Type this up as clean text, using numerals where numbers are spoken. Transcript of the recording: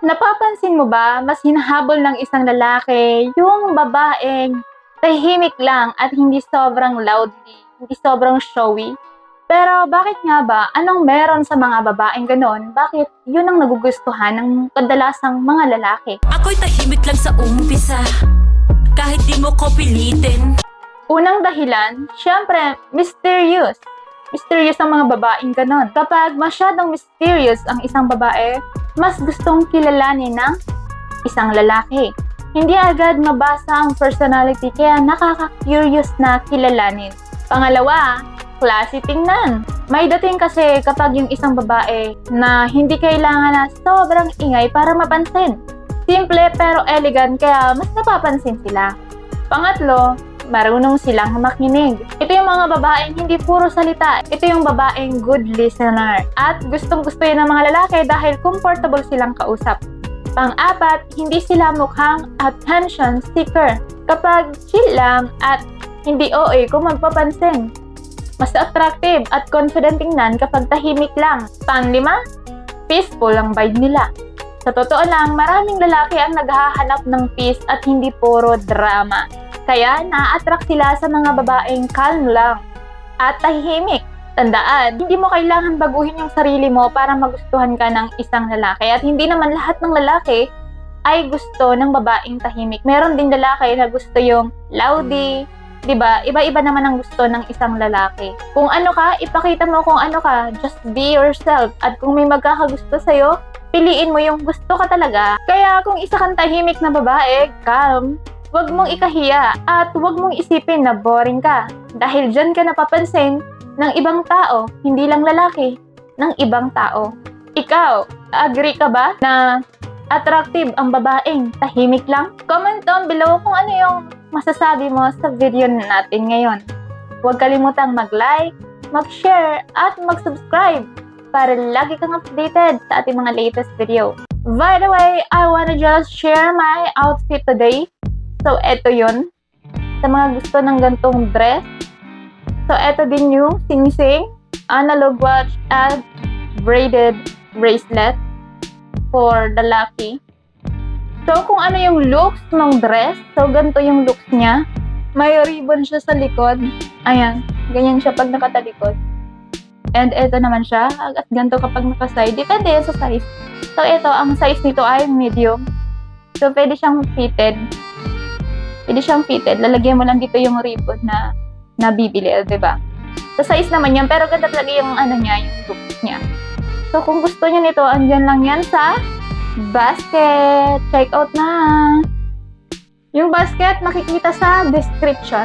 Napapansin mo ba, mas hinahabol ng isang lalaki yung babaeng tahimik lang at hindi sobrang loudly, hindi sobrang showy? Pero bakit nga ba? Anong meron sa mga babaeng ganon? Bakit yun ang nagugustuhan ng kadalasang mga lalaki? Ako'y tahimik lang sa umpisa, kahit di mo ko pilitin. Unang dahilan, syempre, mysterious. Mysterious ang mga babaeng ganon. Kapag masyadong mysterious ang isang babae, mas gustong kilalanin ng isang lalaki. Hindi agad mabasa ang personality kaya nakaka-curious na kilalanin. Pangalawa, classy tingnan. May dating kasi kapag yung isang babae na hindi kailangan na sobrang ingay para mapansin. Simple pero elegant kaya mas napapansin sila. Pangatlo, marunong silang makinig. Ito yung mga babaeng hindi puro salita. Ito yung babaeng good listener. At gustong-gusto yun ng mga lalaki dahil comfortable silang kausap. Pang-apat, hindi sila mukhang attention seeker. Kapag chill lang at hindi OA kung magpapansin. Mas attractive at confident tingnan kapag tahimik lang. Pang-lima, peaceful ang vibe nila. Sa totoo lang, maraming lalaki ang naghahanap ng peace at hindi puro drama. Kaya na-attract sila sa mga babaeng calm lang at tahimik. Tandaan, hindi mo kailangan baguhin yung sarili mo para magustuhan ka ng isang lalaki. At hindi naman lahat ng lalaki ay gusto ng babaeng tahimik. Meron din lalaki na gusto yung loudy, diba? Iba-iba naman ang gusto ng isang lalaki. Kung ano ka, ipakita mo kung ano ka. Just be yourself. At kung may magkakagusto sa'yo, piliin mo yung gusto ka talaga. Kaya kung isa kang tahimik na babae, calm, huwag mong ikahiya at huwag mong isipin na boring ka. Dahil dyan ka napapansin ng ibang tao, hindi lang lalaki, ng ibang tao. Ikaw, agree ka ba na attractive ang babaeng tahimik lang? Comment down below kung ano yung masasabi mo sa video natin ngayon. Huwag kalimutang mag-like, mag-share, at mag-subscribe para lagi kang updated sa ating mga latest video. By the way, I wanna just share my outfit today. So, eto yun. Sa mga gusto ng gantong dress. So, eto din yung sing-sing, analog watch, at braided bracelet for the lucky. So, kung ano yung looks ng dress, so ganito yung looks niya. May ribbon siya sa likod. Ayan, ganyan siya pag nakatalikod. And eto naman siya, at ganito kapag nakaside. Depende yan sa size. So, eto, ang size nito ay medium. So, pwede siyang fitted. Pwede siyang fitted. Lalagyan mo lang dito yung ribbon na nabibili, diba? Sa size naman yan, pero ganda talaga yung ano niya, yung looks niya. So, kung gusto niyo nito, andyan lang yan sa basket. Check out na! Yung basket, makikita sa description.